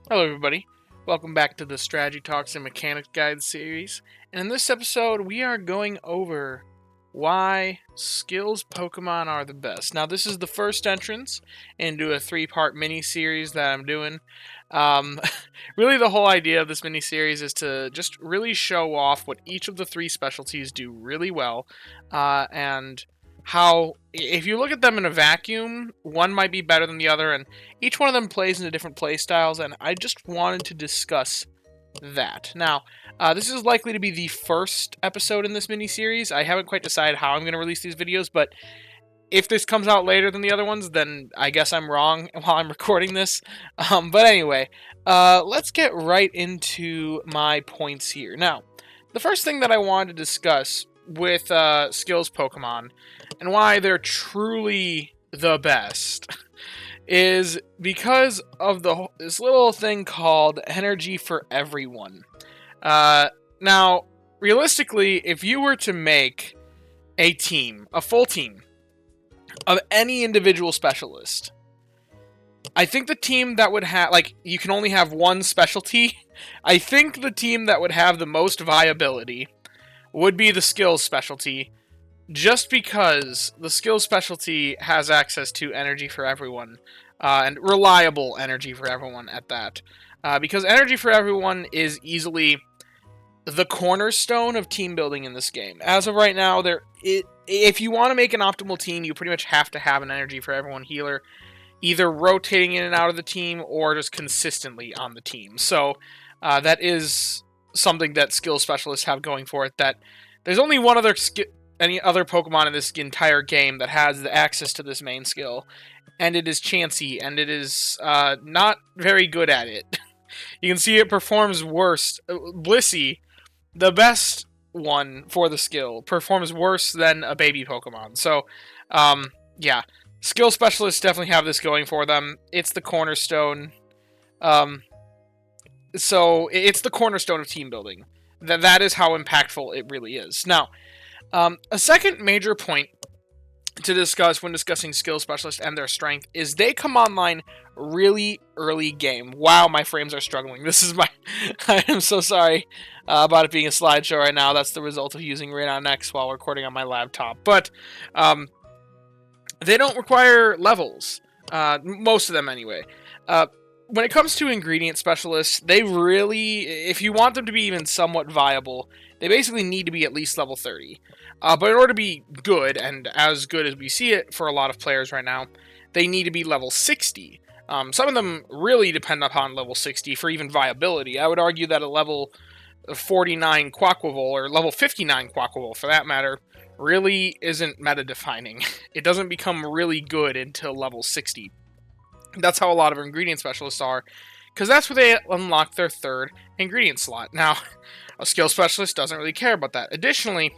Hello, everybody. Welcome back to the Strategy Talks and Mechanics Guide series. And in this episode, we are going over why skills Pokemon are the best. Now, this is the first entrance into a three-part mini-series that I'm doing. Um, really, the whole idea of this mini-series is to just really show off what each of the three specialties do really well, and how, if you look at them in a vacuum, one might be better than the other, and each one of them plays into different play styles, and I just wanted to discuss that. Now, this is likely to be the first episode in this mini-series. I haven't quite decided how I'm going to release these videos, but if this comes out later than the other ones, then I guess I'm wrong while I'm recording this. But anyway, let's get right into my points here. Now, the first thing that I wanted to discuss with skills Pokemon and why they're truly the best is because of this little thing called energy for everyone. Now, realistically, if you were to make a full team of any individual specialist, I think the team that would have, you can only have one specialty. I think the team that would have the most viability would be the skills specialty, just because the skills specialty has access to energy for everyone, and reliable energy for everyone at that. Because energy for everyone is easily the cornerstone of team building in this game. As of right now, if you want to make an optimal team, you pretty much have to have an energy for everyone healer, either rotating in and out of the team or just consistently on the team. So that is something that skill specialists have going for it. That there's only any other Pokemon in this entire game that has the access to this main skill, and it is Chansey, and it is not very good at it. You can see it performs worse. Blissey, the best one for the skill, performs worse than a baby Pokemon. So, yeah, skill specialists definitely have this going for them. It's the cornerstone. So it's the cornerstone of team building. That is how impactful it really is. Now, a second major point to discuss when discussing skill specialists and their strength is they come online really early game. Wow, my frames are struggling. This is I am so sorry about it being a slideshow right now. That's the result of using Radon X while recording on my laptop. But they don't require levels. Most of them anyway. When it comes to ingredient specialists, they really, if you want them to be even somewhat viable, they basically need to be at least level 30. But in order to be good, and as good as we see it for a lot of players right now, they need to be level 60. Some of them really depend upon level 60 for even viability. I would argue that a level 49 Quaquaval, or level 59 Quaquaval for that matter, really isn't meta-defining. It doesn't become really good until level 60. That's how a lot of ingredient specialists are, because that's where they unlock their third ingredient slot. Now, a skill specialist doesn't really care about that. Additionally,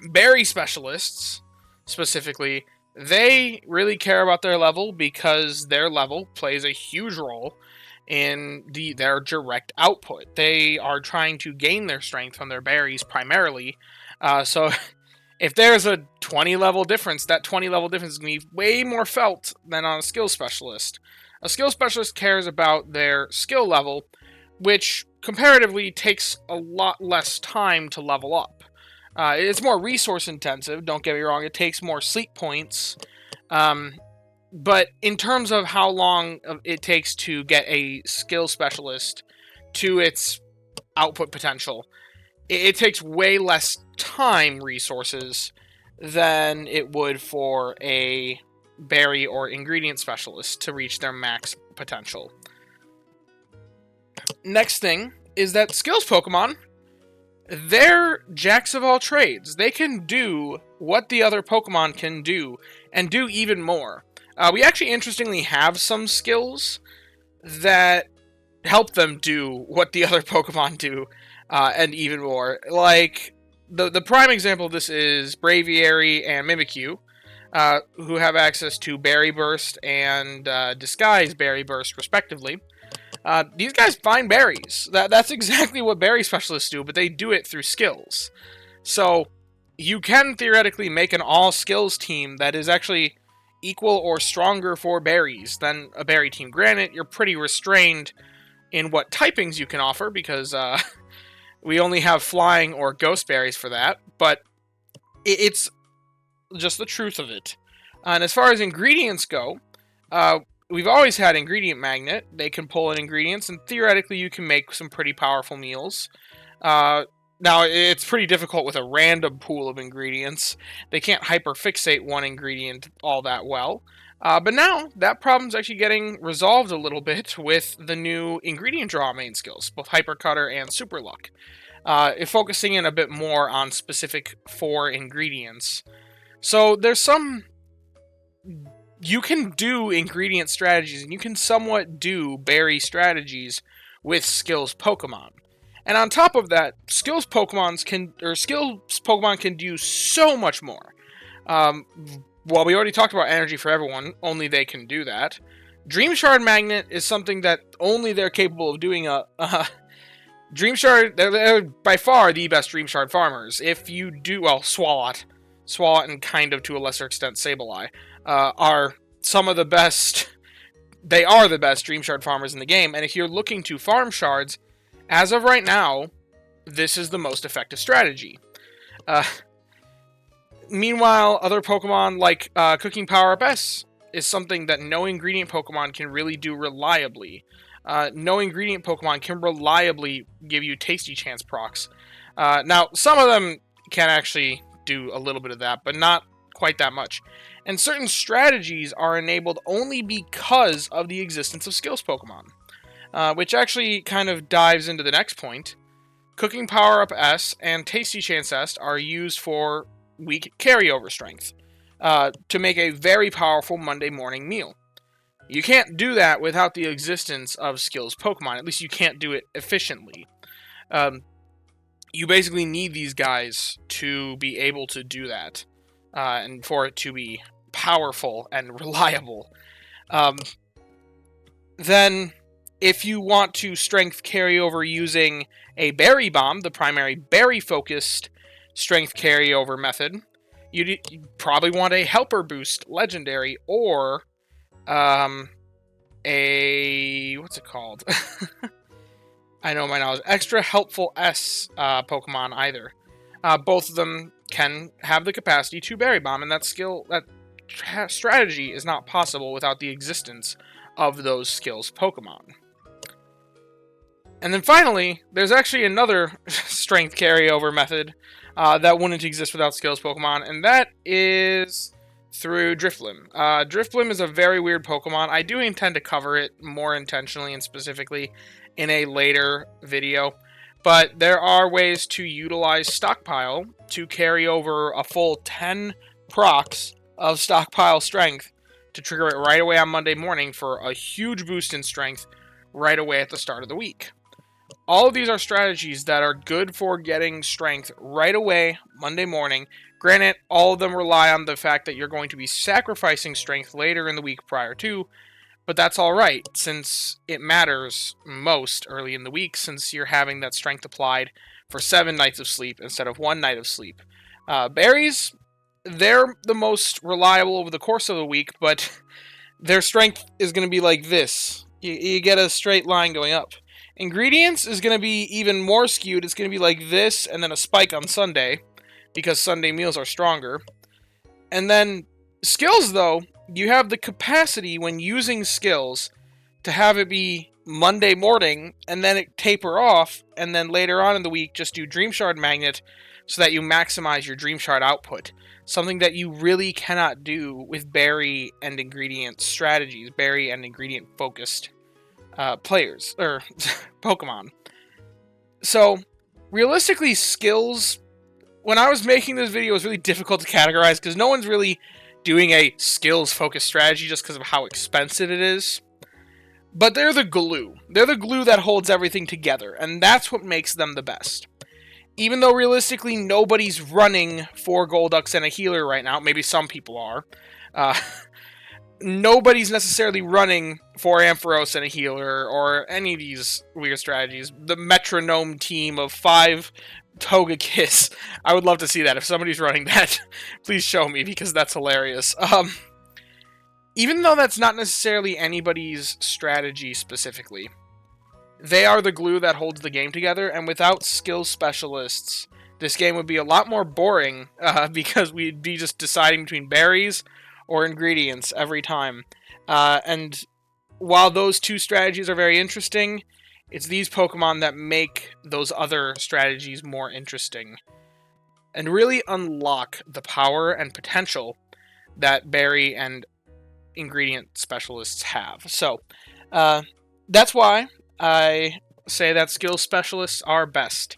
berry specialists, specifically, they really care about their level because their level plays a huge role in their direct output. They are trying to gain their strength from their berries primarily, so if there's a 20 level difference, that 20 level difference is going to be way more felt than on a skill specialist. A skill specialist cares about their skill level, which comparatively takes a lot less time to level up. It's more resource intensive, don't get me wrong, it takes more sleep points, but in terms of how long it takes to get a skill specialist to its output potential, it takes way less time resources than it would for a berry or ingredient specialist to reach their max potential. Next thing is that skills Pokemon, they're jacks of all trades. They can do what the other Pokemon can do, and do even more. We actually interestingly have some skills that help them do what the other Pokemon do, and even more. Like, the prime example of this is Braviary and Mimikyu, who have access to Berry Burst and Disguise Berry Burst, respectively. These guys find berries. That's exactly what berry specialists do, but they do it through skills. So, you can theoretically make an all-skills team that is actually equal or stronger for berries than a berry team. Granted, you're pretty restrained in what typings you can offer, because we only have flying or ghost berries for that, but it's just the truth of it. And as far as ingredients go, we've always had Ingredient Magnet. They can pull in ingredients, and theoretically you can make some pretty powerful meals. Now, it's pretty difficult with a random pool of ingredients. They can't hyperfixate one ingredient all that well. But now, that problem's actually getting resolved a little bit with the new ingredient draw main skills, both Hypercutter and Super Luck. Focusing in a bit more on specific 4 ingredients. So there's some... You can do ingredient strategies, and you can somewhat do berry strategies with skills Pokemon. And on top of that, skills Pokemon can do so much more. Well, we already talked about Energy for Everyone, only they can do that. Dream Shard Magnet is something that only they're capable of doing. Dream Shard, they're by far the best Dream Shard farmers. If you do, well, Swalot, and kind of to a lesser extent Sableye, are some of the best. They are the best Dream Shard farmers in the game, and if you're looking to farm shards, as of right now, this is the most effective strategy. Meanwhile, other Pokemon like Cooking Power Up S is something that no ingredient Pokemon can really do reliably. No ingredient Pokemon can reliably give you Tasty Chance procs. Now, some of them can actually do a little bit of that, but not quite that much. And certain strategies are enabled only because of the existence of skills Pokemon. Which actually kind of dives into the next point. Cooking Power Up S and Tasty Chance S are used for weak carryover strength to make a very powerful Monday morning meal. You can't do that without the existence of skills Pokemon. At least you can't do it efficiently. You basically need these guys to be able to do that, and for it to be powerful and reliable. Then, if you want to strength carryover using a Berry Bomb, the primary berry-focused strength carryover method, you probably want a Helper Boost Legendary, or what's it called? I know my knowledge. Extra Helpful S Pokemon either. Both of them can have the capacity to Berry Bomb, and that strategy is not possible without the existence of those skills Pokemon. And then finally, there's actually another strength carryover method that wouldn't exist without skills Pokemon, and that is through Drifblim. Drifblim is a very weird Pokemon. I do intend to cover it more intentionally and specifically in a later video, but there are ways to utilize Stockpile to carry over a full 10 procs of Stockpile strength to trigger it right away on Monday morning for a huge boost in strength right away at the start of the week. All of these are strategies that are good for getting strength right away Monday morning. Granted, all of them rely on the fact that you're going to be sacrificing strength later in the week prior to, but that's alright, since it matters most early in the week, since you're having that strength applied for 7 nights of sleep instead of 1 night of sleep. Berries, they're the most reliable over the course of the week, but their strength is going to be like this. You get a straight line going up. Ingredients is going to be even more skewed. It's going to be like this, and then a spike on Sunday, because Sunday meals are stronger. And then skills, though, you have the capacity when using skills to have it be Monday morning, and then it taper off, and then later on in the week just do Dream Shard Magnet so that you maximize your Dream Shard output. Something that you really cannot do with berry and ingredient strategies, berry and ingredient focused players, or Pokemon. So, realistically, skills, when I was making this video, it was really difficult to categorize, because no one's really doing a skills-focused strategy just because of how expensive it is. But they're the glue. They're the glue that holds everything together, and that's what makes them the best. Even though, realistically, nobody's running 4 Golducks and a healer right now, maybe some people are, nobody's necessarily running 4 Ampharos and a healer, or any of these weird strategies. The metronome team of 5 Togekiss. I would love to see that. If somebody's running that, please show me, because that's hilarious. Even though that's not necessarily anybody's strategy specifically, They are the glue that holds the game together, and without skill specialists, this game would be a lot more boring because we'd be just deciding between berries or ingredients every time. And while those two strategies are very interesting, it's these Pokemon that make those other strategies more interesting and really unlock the power and potential that berry and ingredient specialists have. So, that's why I say that skill specialists are best.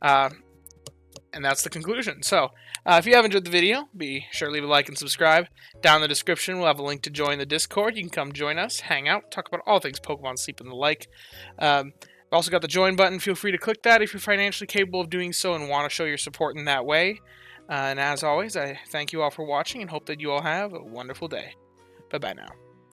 And that's the conclusion. So, if you have enjoyed the video, be sure to leave a like and subscribe. Down in the description, we'll have a link to join the Discord. You can come join us, hang out, talk about all things Pokemon Sleep and the like. We've also got the join button. Feel free to click that if you're financially capable of doing so and want to show your support in that way. And as always, I thank you all for watching and hope that you all have a wonderful day. Bye-bye now.